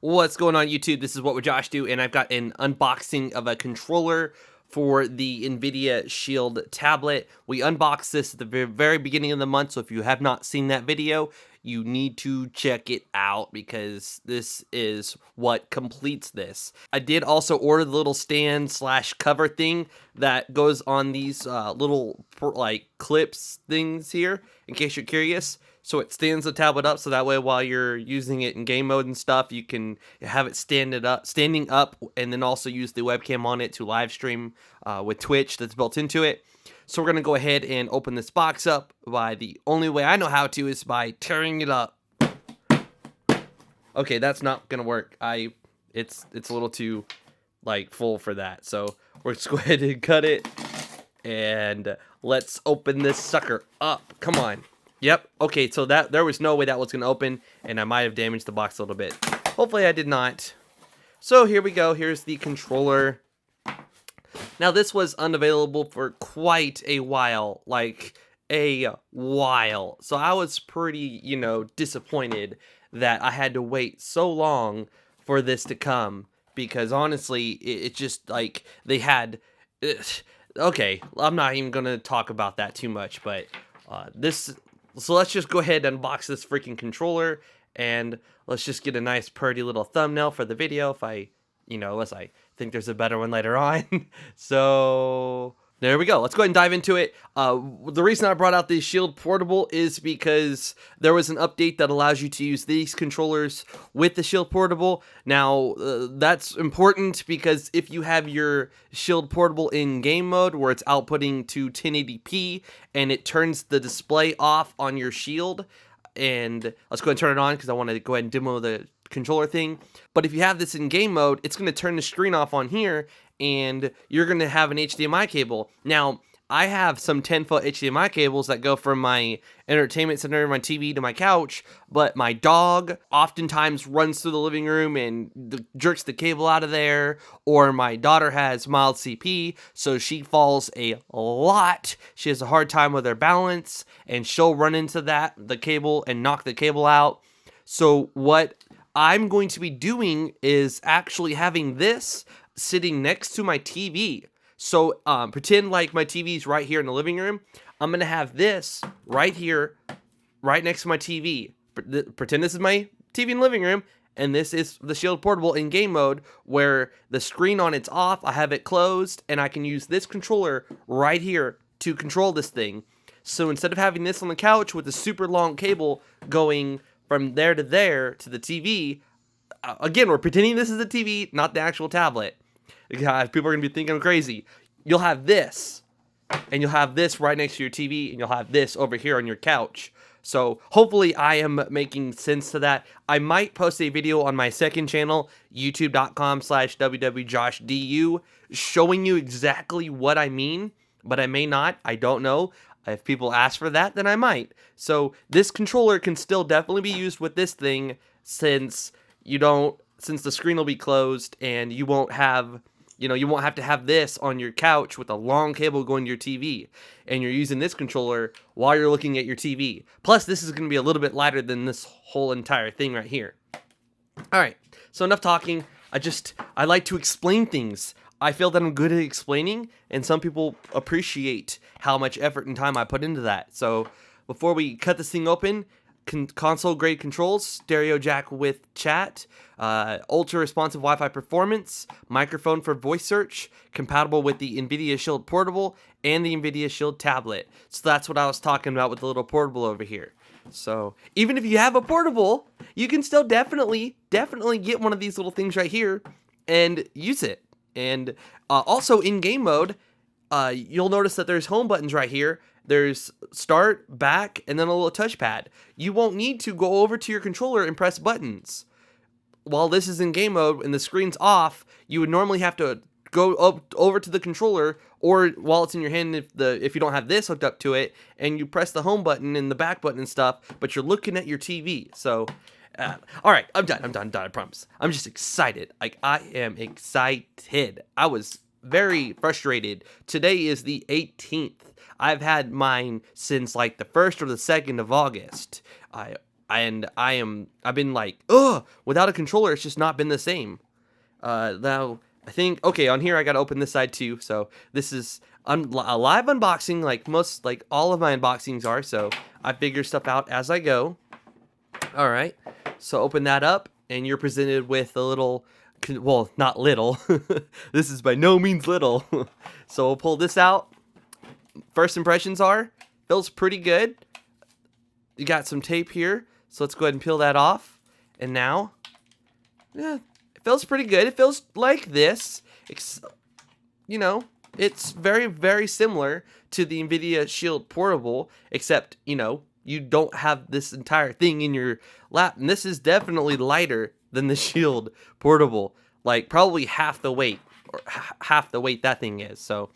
What's going on YouTube? This is wwjoshdo, and I've got an unboxing of a controller for the NVIDIA Shield tablet. We unboxed this at the very beginning of the month, so if you have not seen that video, you need to check it out because this is what completes this. I did also order the little stand slash cover thing that goes on these little like clips things here, in case you're curious. So it stands the tablet up, so that way while you're using it in game mode and stuff, you can have it standing up, and then also use the webcam on it to live stream with Twitch that's built into it. So we're going to go ahead and open this box up by the only way I know how to is by tearing it up. Okay, that's not going to work. It's a little too like full for that. So we're just go ahead and cut it, and let's open this sucker up. Come on. Yep. Okay, so there was no way that was going to open, and I might have damaged the box a little bit. Hopefully I did not. So here we go. Here's the controller. Now this was unavailable for quite a while, like a while. So I was pretty, disappointed that I had to wait so long for this to come, because honestly, it just like they had okay, I'm not even going to talk about that too much, but so let's just go ahead and unbox this freaking controller, and let's just get a nice pretty little thumbnail for the video unless I think there's a better one later on. So there we go. Let's go ahead and dive into it. The reason I brought out the Shield Portable is because there was an update that allows you to use these controllers with the Shield Portable. Now, that's important because if you have your Shield Portable in game mode where it's outputting to 1080p and it turns the display off on your Shield, and let's go ahead and turn it on because I want to go ahead and demo the controller thing. But if you have this in game mode, it's going to turn the screen off on here, and you're going to have an HDMI cable. Now, I have some 10-foot HDMI cables that go from my entertainment center, my TV, to my couch, but my dog oftentimes runs through the living room and jerks the cable out of there, or my daughter has mild CP, so she falls a lot. She has a hard time with her balance, and she'll run into the cable and knock the cable out. So what I'm going to be doing is actually having this sitting next to my TV. So pretend like my TV is right here in the living room. I'm going to have this right here, right next to my TV. Pretend this is my TV in the living room, and this is the Shield Portable in game mode, where the screen on it's off, I have it closed, and I can use this controller right here to control this thing. So instead of having this on the couch with a super long cable going from there to the TV, again, we're pretending this is the TV, not the actual tablet. Guys, people are going to be thinking I'm crazy. You'll have this, and you'll have this right next to your TV, and you'll have this over here on your couch. So hopefully I am making sense to that. I might post a video on my second channel, youtube.com/wwjoshdu, showing you exactly what I mean, but I may not. I don't know. If people ask for that, then I might. So this controller can still definitely be used with this thing, since the screen will be closed, and you won't have to have this on your couch with a long cable going to your TV, and you're using this controller while you're looking at your TV. Plus, this is going to be a little bit lighter than this whole entire thing right here. All right, so enough talking. I like to explain things. I feel that I'm good at explaining, and some people appreciate how much effort and time I put into that. So before we cut this thing open, console grade controls, stereo jack with chat, ultra responsive Wi-Fi performance, microphone for voice search, compatible with the NVIDIA Shield Portable and the NVIDIA Shield tablet. So that's what I was talking about with the little portable over here. So even if you have a portable, you can still definitely get one of these little things right here and use it. And also in game mode, you'll notice that there's home buttons right here. There's start, back, and then a little touchpad. You won't need to go over to your controller and press buttons. While this is in game mode and the screen's off, you would normally have to go over to the controller, or while it's in your hand if you don't have this hooked up to it, and you press the home button and the back button and stuff, but you're looking at your TV. So all right, I'm done, I promise. I'm just excited. I am excited. I was very frustrated. Today is the 18th. I've had mine since like the 1st or the 2nd of August. I've been like, ugh, without a controller, it's just not been the same. Now I think, okay, on here I gotta open this side too. So this is a live unboxing, like all of my unboxings are. So I figure stuff out as I go. All right, so open that up, and you're presented with a little, well, not little. This is by no means little. So we'll pull this out. First impressions are, feels pretty good. You got some tape here, so let's go ahead and peel that off. And now, yeah, it feels pretty good. It feels like this. You know, it's very, very similar to the NVIDIA Shield Portable, except, you know, you don't have this entire thing in your lap. And this is definitely lighter than the Shield Portable, like probably half the weight, or half the weight that thing is. So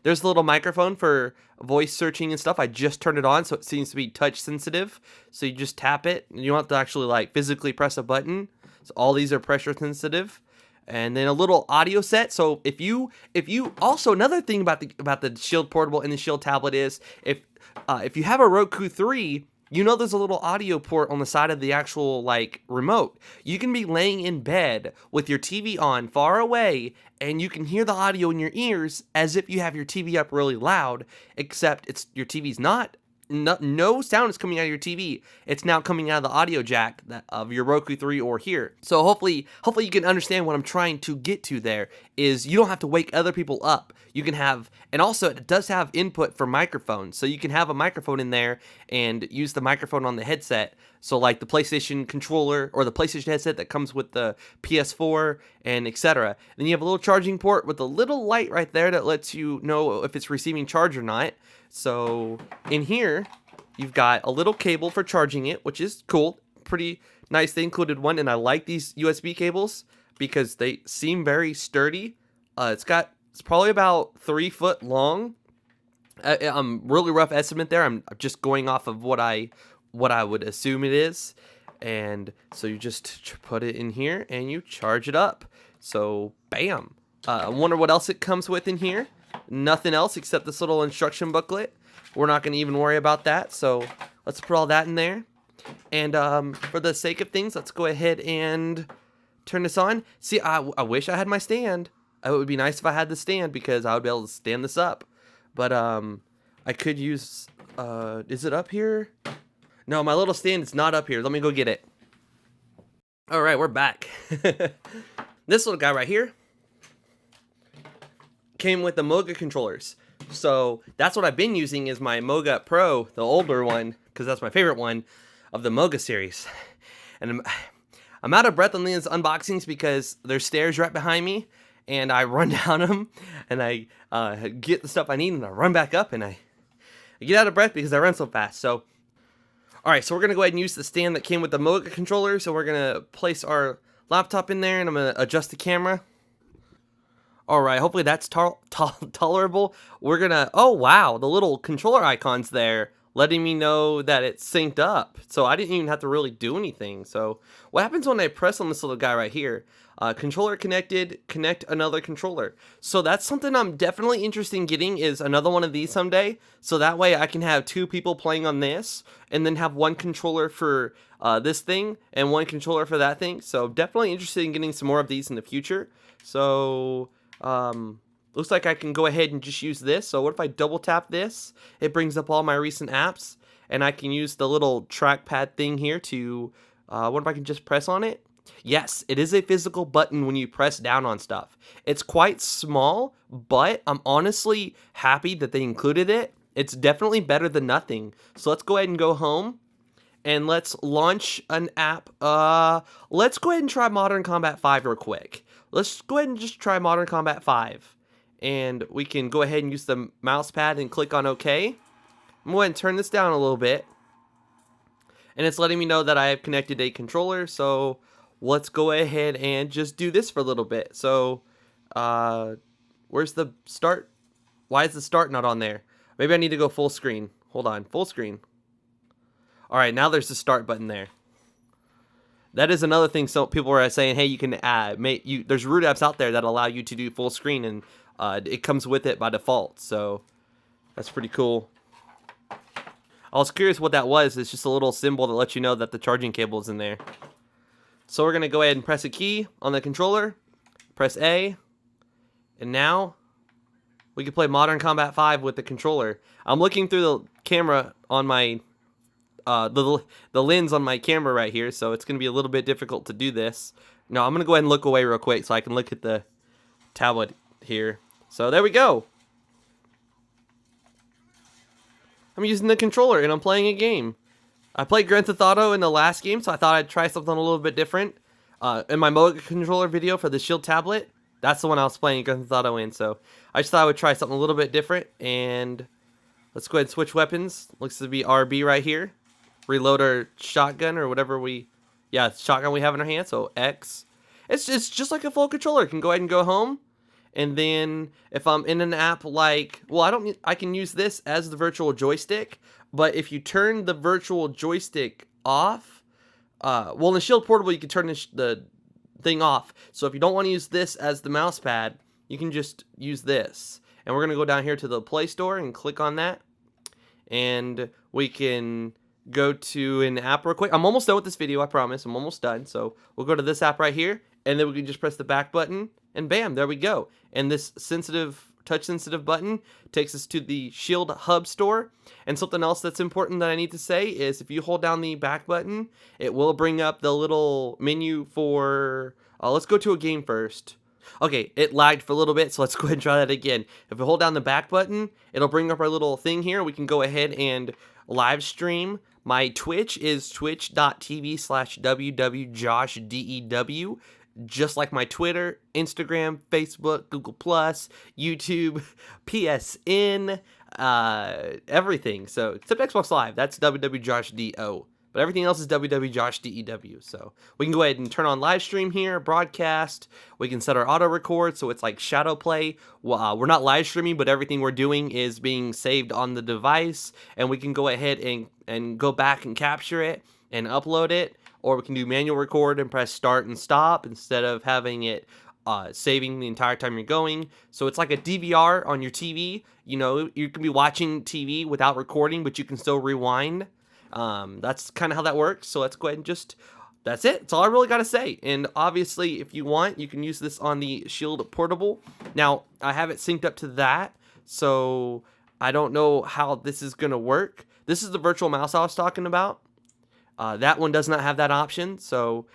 there's a little microphone for voice searching and stuff. I just turned it on, so it seems to be touch sensitive. So you just tap it, and you don't have to actually like physically press a button. So all these are pressure sensitive. And then a little audio set. So if you also, another thing about the Shield Portable and the Shield Tablet is if you have a Roku 3, you know there's a little audio port on the side of the actual like remote. You can be laying in bed with your TV on far away, and you can hear the audio in your ears as if you have your TV up really loud, except your TV's not. No sound is coming out of your TV. It's now coming out of the audio jack of your Roku 3 or here. So hopefully you can understand what I'm trying to get to there is you don't have to wake other people up. You can have, and also it does have input for microphones. So you can have a microphone in there and use the microphone on the headset. So like the PlayStation controller or the PlayStation headset that comes with the PS4 and etc. Then you have a little charging port with a little light right there that lets you know if it's receiving charge or not. So in here, you've got a little cable for charging it, which is cool. Pretty nice. They included one, and I like these USB cables because they seem very sturdy. It's probably about 3 foot long. I'm really rough estimate there. I'm just going off of what I would assume it is. And so you just put it in here and you charge it up. So bam. I wonder what else it comes with in here. Nothing else except this little instruction booklet. We're not going to even worry about that. So let's put all that in there. And for the sake of things, let's go ahead and turn this on. See, I wish I had my stand. It would be nice if I had the stand because I would be able to stand this up. But I could use, is it up here? No, my little stand is not up here. Let me go get it. All right, we're back. This little guy right here came with the Moga controllers. So that's what I've been using is my Moga Pro, the older one, because that's my favorite one of the Moga series. And I'm out of breath on these unboxings because there's stairs right behind me, and I run down them, and I get the stuff I need, and I run back up, and I get out of breath because I run so fast. So, all right, so we're going to go ahead and use the stand that came with the Moga controller. So we're going to place our laptop in there, and I'm going to adjust the camera. All right, hopefully that's tolerable. We're going to, oh, wow, the little controller icons there letting me know that it's synced up. So I didn't even have to really do anything. So what happens when I press on this little guy right here? Controller connected, connect another controller. So that's something I'm definitely interested in getting is another one of these someday. So that way I can have 2 people playing on this and then have 1 controller for this thing and 1 controller for that thing. So definitely interested in getting some more of these in the future. So looks like I can go ahead and just use this. So what if I double tap this? It brings up all my recent apps, and I can use the little trackpad thing here to, what if I can just press on it? Yes, it is a physical button when you press down on stuff. It's quite small, but I'm honestly happy that they included it. It's definitely better than nothing. So let's go ahead and go home, and let's launch an app. Let's go ahead and try Modern Combat 5 real quick. Let's go ahead and just try Modern Combat 5. And we can go ahead and use the mouse pad and click on OK. I'm going to go ahead and turn this down a little bit. And it's letting me know that I have connected a controller. So let's go ahead and just do this for a little bit. So where's the start? Why is the start not on there? Maybe I need to go full screen. Hold on, full screen. All right, now there's the start button there. That is another thing. So people are saying, hey, you can there's root apps out there that allow you to do full screen, and it comes with it by default. So that's pretty cool. I was curious what that was. It's just a little symbol that lets you know that the charging cable is in there. So we're going to go ahead and press a key on the controller. Press A. And now we can play Modern Combat 5 with the controller. I'm looking through the camera on my the lens on my camera right here, so it's going to be a little bit difficult to do this. Now I'm going to go ahead and look away real quick so I can look at the tablet here. So there we go. I'm using the controller and I'm playing a game. I played Grand Theft Auto in the last game, so I thought I'd try something a little bit different. In my Moga controller video for the Shield tablet, that's the one I was playing Grand Theft Auto in, so I just thought I would try something a little bit different. And let's go ahead and switch weapons. Looks to be RB right here. Reload our shotgun or whatever shotgun we have in our hand. So X. It's just like a full controller. Can go ahead and go home. And then if I'm in an app like, well, I can use this as the virtual joystick. But if you turn the virtual joystick off, well, in the Shield Portable, you can turn the thing off. So if you don't want to use this as the mouse pad, you can just use this. And we're going to go down here to the Play Store and click on that. And we can go to an app real quick. I'm almost done with this video, I promise. I'm almost done. So we'll go to this app right here. And then we can just press the back button. And bam, there we go. And this touch-sensitive button takes us to the Shield Hub store. And something else that's important that I need to say is if you hold down the back button, it will bring up the little menu for... let's go to a game first. Okay, it lagged for a little bit, so let's go ahead and try that again. If we hold down the back button, it'll bring up our little thing here. We can go ahead and live stream. My Twitch is twitch.tv/wwjoshdew. Just like my Twitter, Instagram, Facebook, Google+, YouTube, PSN, everything. So, except Xbox Live, that's wwjoshdo. But everything else is wwjoshdew. So, we can go ahead and turn on live stream here, broadcast. We can set our auto record, so it's like shadow play. We're not live streaming, but everything we're doing is being saved on the device. And we can go ahead and go back and capture it and upload it. Or we can do manual record and press start and stop instead of having it saving the entire time you're going. So it's like a DVR on your TV. You know, you can be watching TV without recording, but you can still rewind. That's kind of how that works. So let's go ahead and that's it. That's all I really got to say. And obviously, if you want, you can use this on the Shield Portable. Now, I have it synced up to that, so I don't know how this is going to work. This is the virtual mouse I was talking about. That one does not have that option, so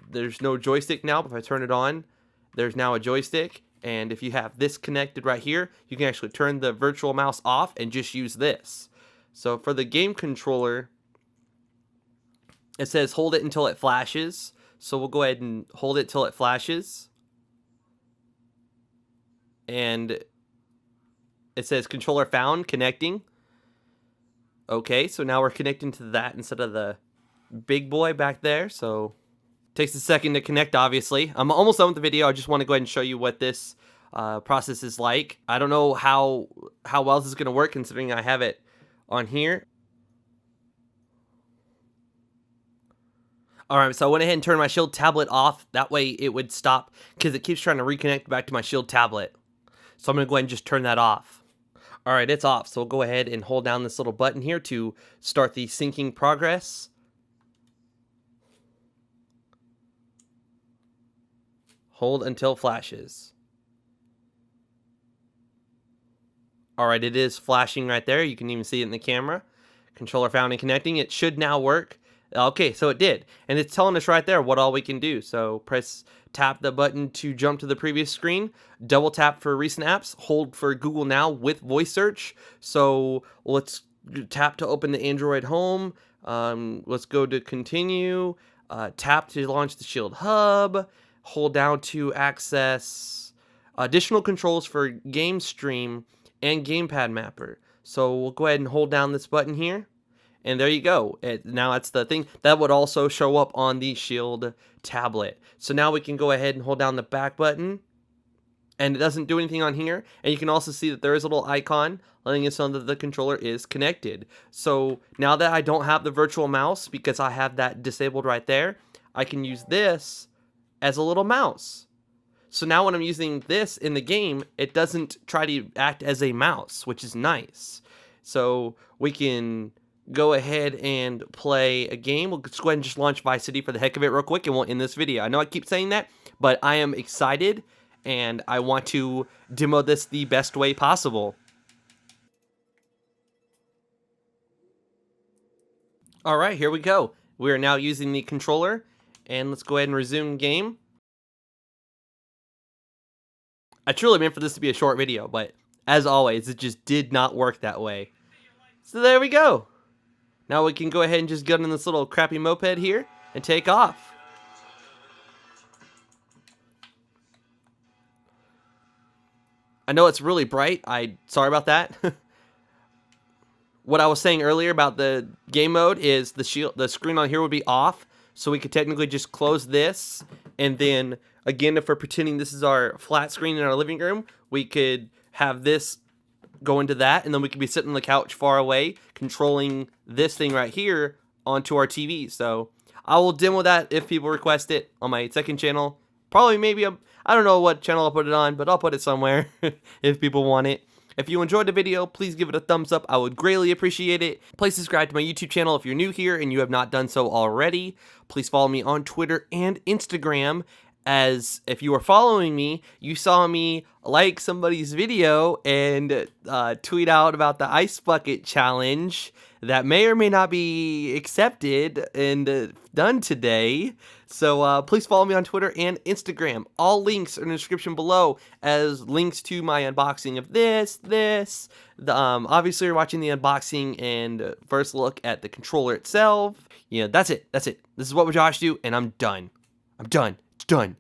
there's no joystick now. But if I turn it on, there's now a joystick. And if you have this connected right here, you can actually turn the virtual mouse off and just use this. So for the game controller, it says hold it until it flashes. So we'll go ahead and hold it till it flashes. And it says controller found, connecting. Okay, so now we're connecting to that instead of the big boy back there. So it takes a second to connect, obviously. I'm almost done with the video. I just want to go ahead and show you what this process is like. I don't know how well this is going to work considering I have it on here. Alright, so I went ahead and turned my Shield tablet off. That way it would stop because it keeps trying to reconnect back to my Shield tablet. So I'm going to go ahead and just turn that off. Alright, it's off. So we'll go ahead and hold down this little button here to start the syncing progress. Hold until flashes. Alright, it is flashing right there. You can even see it in the camera. Controller found and connecting. It should now work. Okay, so it did. And it's telling us right there what all we can do. So tap the button to jump to the previous screen. Double tap for recent apps. Hold for Google Now with voice search. So let's tap to open the Android home. Let's go to continue. Tap to launch the Shield Hub. Hold down to access additional controls for Game Stream and Gamepad Mapper. So we'll go ahead and hold down this button here. And there you go. Now that's the thing. That would also show up on the Shield tablet. So now we can go ahead and hold down the back button. And it doesn't do anything on here. And you can also see that there is a little icon letting us know that the controller is connected. So now that I don't have the virtual mouse because I have that disabled right there, I can use this as a little mouse. So now when I'm using this in the game, it doesn't try to act as a mouse, which is nice. So we can go ahead and play a game. We'll just go ahead and just launch Vice City for the heck of it real quick, and we'll end this video. I know I keep saying that, but I am excited, and I want to demo this the best way possible. All right, here we go. We are now using the controller, and let's go ahead and resume game. I truly meant for this to be a short video, but as always, it just did not work that way. So there we go. Now we can go ahead and just get in this little crappy moped here and take off. I know it's really bright. Sorry about that. What I was saying earlier about the game mode is the screen on here would be off, so we could technically just close this, and then again, if we're pretending this is our flat screen in our living room, we could have this go into that, and then we could be sitting on the couch far away, controlling this thing right here onto our TV. So I will demo that if people request it on my second channel. Probably maybe I don't know what channel I'll put it on, but I'll put it somewhere if people want it. If you enjoyed the video, please give it a thumbs up. I would greatly appreciate it. Please subscribe to my YouTube channel if you're new here and you have not done so already. Please follow me on Twitter and Instagram, as if you were following me, you saw me like somebody's video and tweet out about the ice bucket challenge that may or may not be accepted and done today. So please follow me on Twitter and Instagram. All links are in the description below, as links to my unboxing of this. Obviously, you're watching the unboxing and first look at the controller itself. Yeah, that's it. This is wwjoshdu, and I'm done. It's done.